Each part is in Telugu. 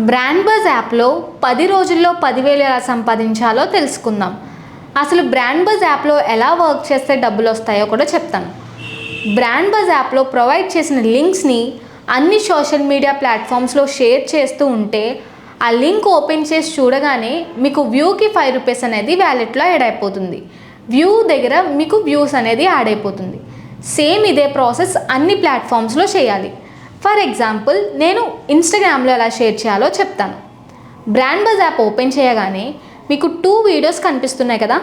బ్రాండ్ బజ్ యాప్లో 10 రోజుల్లో 10,000 ఎలా సంపాదించాలో తెలుసుకుందాం. అసలు బ్రాండ్ బజ్ యాప్లో ఎలా వర్క్ చేస్తే డబ్బులు వస్తాయో కూడా చెప్తాను. బ్రాండ్ బజ్ యాప్లో ప్రొవైడ్ చేసిన లింక్స్ని అన్ని సోషల్ మీడియా ప్లాట్ఫామ్స్లో షేర్ చేస్తూ ఉంటే ఆ లింక్ ఓపెన్ చేసి చూడగానే మీకు వ్యూకి 5 రూపీస్ అనేది వ్యాలెట్లో యాడ్ అయిపోతుంది. వ్యూ దగ్గర మీకు వ్యూస్ అనేది యాడ్ అయిపోతుంది. సేమ్ ఇదే ప్రాసెస్ అన్ని ప్లాట్ఫామ్స్లో చేయాలి. ఫర్ ఎగ్జాంపుల్ నేను ఇన్స్టాగ్రామ్లో ఎలా షేర్ చేయాలో చెప్తాను. బ్రాండ్ బజ్ యాప్ ఓపెన్ చేయగానే మీకు 2 వీడియోస్ కనిపిస్తున్నాయి కదా.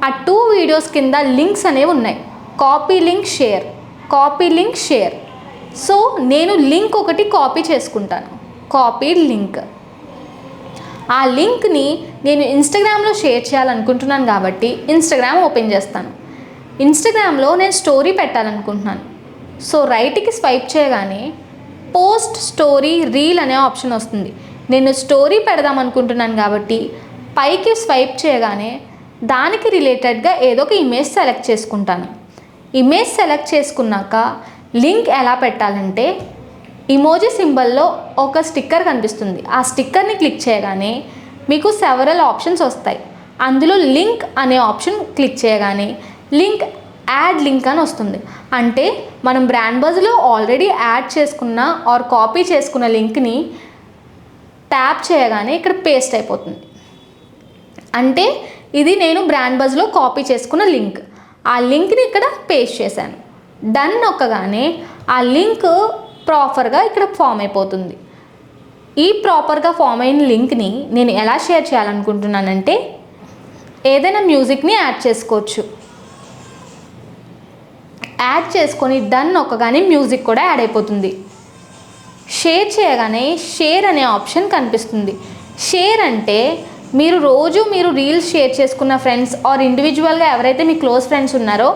ఆ 2 వీడియోస్ కింద లింక్స్ అనేవి ఉన్నాయి. Copy link share, copy link share. So నేను లింక్ ఒకటి కాపీ చేసుకుంటాను. Copy link. ఆ లింక్ని నేను ఇన్స్టాగ్రామ్లో షేర్ చేయాలనుకుంటున్నాను కాబట్టి ఇన్స్టాగ్రామ్ ఓపెన్ చేస్తాను. ఇన్స్టాగ్రామ్లో నేను స్టోరీ పెట్టాలనుకుంటున్నాను. సో రైట్కి స్వైప్ చేయగానే పోస్ట్ స్టోరీ రీల్ అనే ఆప్షన్ వస్తుంది. నేను స్టోరీ పెడదాం అనుకుంటున్నాను కాబట్టి పైకి స్వైప్ చేయగానే దానికి రిలేటెడ్గా ఏదో ఒక ఇమేజ్ సెలెక్ట్ చేసుకుంటాను. ఇమేజ్ సెలెక్ట్ చేసుకున్నాక లింక్ ఎలా పెట్టాలంటే ఇమోజీ సింబల్లో ఒక స్టిక్కర్ కనిపిస్తుంది. ఆ స్టిక్కర్ని క్లిక్ చేయగానే మీకు సెవరల్ ఆప్షన్స్ వస్తాయి. అందులో లింక్ అనే ఆప్షన్ క్లిక్ చేయగానే లింక్ యాడ్ లింక్ అని వస్తుంది. అంటే మనం బ్రాండ్ బజ్లో ఆల్రెడీ యాడ్ చేసుకున్న ఆర్ కాపీ చేసుకున్న లింక్ని ట్యాప్ చేయగానే ఇక్కడ పేస్ట్ అయిపోతుంది. అంటే ఇది నేను బ్రాండ్ బజ్లో కాపీ చేసుకున్న లింక్. ఆ లింక్ని ఇక్కడ పేస్ట్ చేశాను. డన్ నొక్కగానే ఆ లింక్ ప్రాపర్గా ఇక్కడ ఫామ్ అయిపోతుంది. ఈ ప్రాపర్గా ఫామ్ అయిన లింక్ని నేను ఎలా షేర్ చేయాలనుకుంటున్నానంటే ఏదైనా మ్యూజిక్ని యాడ్ చేసుకోవచ్చు. యాడ్ చేసుకొని డన్ నొక్కగానే మ్యూజిక్ కూడా యాడ్ అయిపోతుంది. షేర్ చేయగానే షేర్ అనే ఆప్షన్ కనిపిస్తుంది. షేర్ అంటే మీరు రీల్స్ షేర్ చేసుకున్న ఫ్రెండ్స్ ఆర్ ఇండివిజువల్గా ఎవరైతే మీ క్లోజ్ ఫ్రెండ్స్ ఉన్నారో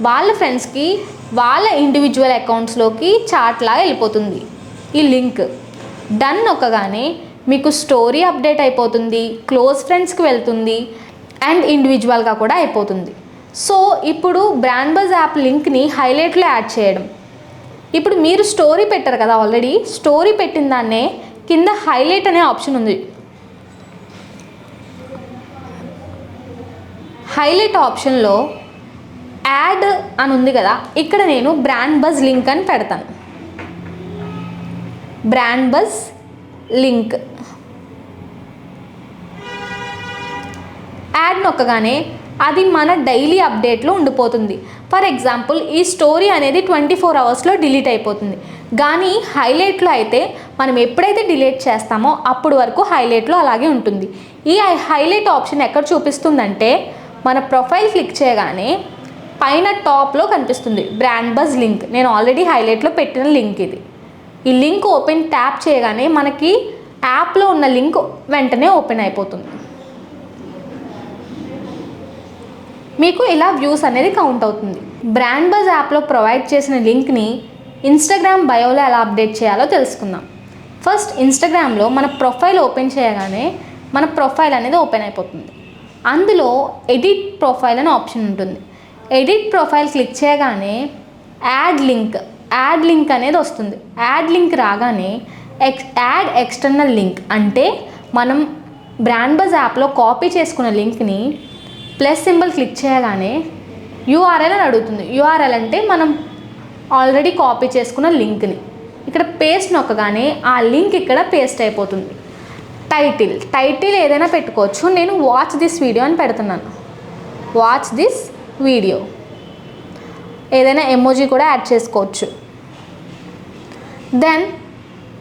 వాళ్ళ ఫ్రెండ్స్కి వాళ్ళ ఇండివిజువల్ అకౌంట్స్లోకి చాట్లా వెళ్ళిపోతుంది ఈ లింక్. డన్ నొక్కగానే మీకు స్టోరీ అప్డేట్ అయిపోతుంది, క్లోజ్ ఫ్రెండ్స్కి వెళ్తుంది అండ్ ఇండివిజువల్గా కూడా అయిపోతుంది. సో ఇప్పుడు బ్రాండ్ బజ్ యాప్ లింక్ని హైలైట్లో యాడ్ చేయడం. ఇప్పుడు మీరు స్టోరీ పెట్టారు కదా, ఆల్రెడీ స్టోరీ పెట్టిన దాన్నే కింద హైలైట్ అనే ఆప్షన్ ఉంది. హైలైట్ ఆప్షన్లో యాడ్ అని ఉంది కదా, ఇక్కడ నేను బ్రాండ్ బజ్ లింక్ అని పెడతాను. బ్రాండ్ బజ్ లింక్ యాడ్ నొక్కగానే అది మన డైలీ అప్డేట్లో ఉండిపోతుంది. ఫర్ ఎగ్జాంపుల్ ఈ స్టోరీ అనేది 24 అవర్స్లో డిలీట్ అయిపోతుంది. కానీ హైలైట్లో అయితే మనం ఎప్పుడైతే డిలీట్ చేస్తామో అప్పుడు వరకు హైలైట్లో అలాగే ఉంటుంది. ఈ హైలైట్ ఆప్షన్ ఎక్కడ చూపిస్తుందంటే మన ప్రొఫైల్ క్లిక్ చేయగానే పైన టాప్లో కనిపిస్తుంది బ్రాండ్ బజ్ లింక్. నేను ఆల్రెడీ హైలైట్లో పెట్టిన లింక్ ఇది. ఈ లింక్ ఓపెన్ ట్యాప్ చేయగానే మనకి యాప్లో ఉన్న లింక్ వెంటనే ఓపెన్ అయిపోతుంది. మీకు ఇలా వ్యూస్ అనేది కౌంట్ అవుతుంది. బ్రాండ్ బజ్ యాప్లో ప్రొవైడ్ చేసిన లింక్ని ఇన్స్టాగ్రామ్ బయోలో ఎలా అప్డేట్ చేయాలో తెలుసుకుందాం. ఫస్ట్ ఇన్స్టాగ్రామ్లో మన ప్రొఫైల్ ఓపెన్ చేయగానే మన ప్రొఫైల్ అనేది ఓపెన్ అయిపోతుంది. అందులో ఎడిట్ ప్రొఫైల్ అనే ఆప్షన్ ఉంటుంది. ఎడిట్ ప్రొఫైల్ క్లిక్ చేయగానే యాడ్ లింక్ అనేది వస్తుంది. యాడ్ లింక్ రాగానే యాడ్ ఎక్స్టర్నల్ లింక్ అంటే మనం బ్రాండ్ బజ్ యాప్లో కాపీ చేసుకున్న లింక్ని ప్లస్ సింబల్ క్లిక్ చేయగానే యూఆర్ఎల్ అని అడుగుతుంది. యూఆర్ఎల్ అంటే మనం ఆల్రెడీ కాపీ చేసుకున్న లింక్ని ఇక్కడ పేస్ట్ నొక్కగానే ఆ లింక్ ఇక్కడ పేస్ట్ అయిపోతుంది. టైటిల్ ఏదైనా పెట్టుకోవచ్చు. నేను వాచ్ దిస్ వీడియో అని పెడుతున్నాను. Watch this video. ఏదైనా ఎమోజీ కూడా యాడ్ చేసుకోవచ్చు. దెన్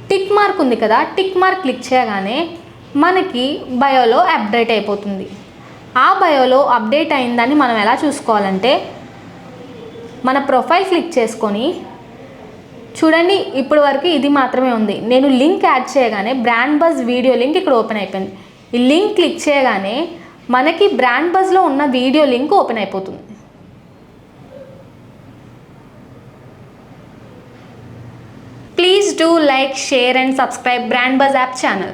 టిక్ మార్క్ ఉంది కదా, టిక్ మార్క్ క్లిక్ చేయగానే మనకి బయోలో అప్డేట్ అయిపోతుంది. ఆ బయోలో అప్డేట్ అయిందని మనం ఎలా చూసుకోవాలంటే మన ప్రొఫైల్ క్లిక్ చేసుకొని చూడండి, ఇప్పటి వరకు ఇది మాత్రమే ఉంది. నేను లింక్ యాడ్ చేయగానే బ్రాండ్ బజ్ వీడియో లింక్ ఇక్కడ ఓపెన్ అయిపోయింది. ఈ లింక్ క్లిక్ చేయగానే మనకి బ్రాండ్ బజ్లో ఉన్న వీడియో లింక్ ఓపెన్ అయిపోతుంది. Please do like, share and subscribe Brand Buzz app channel.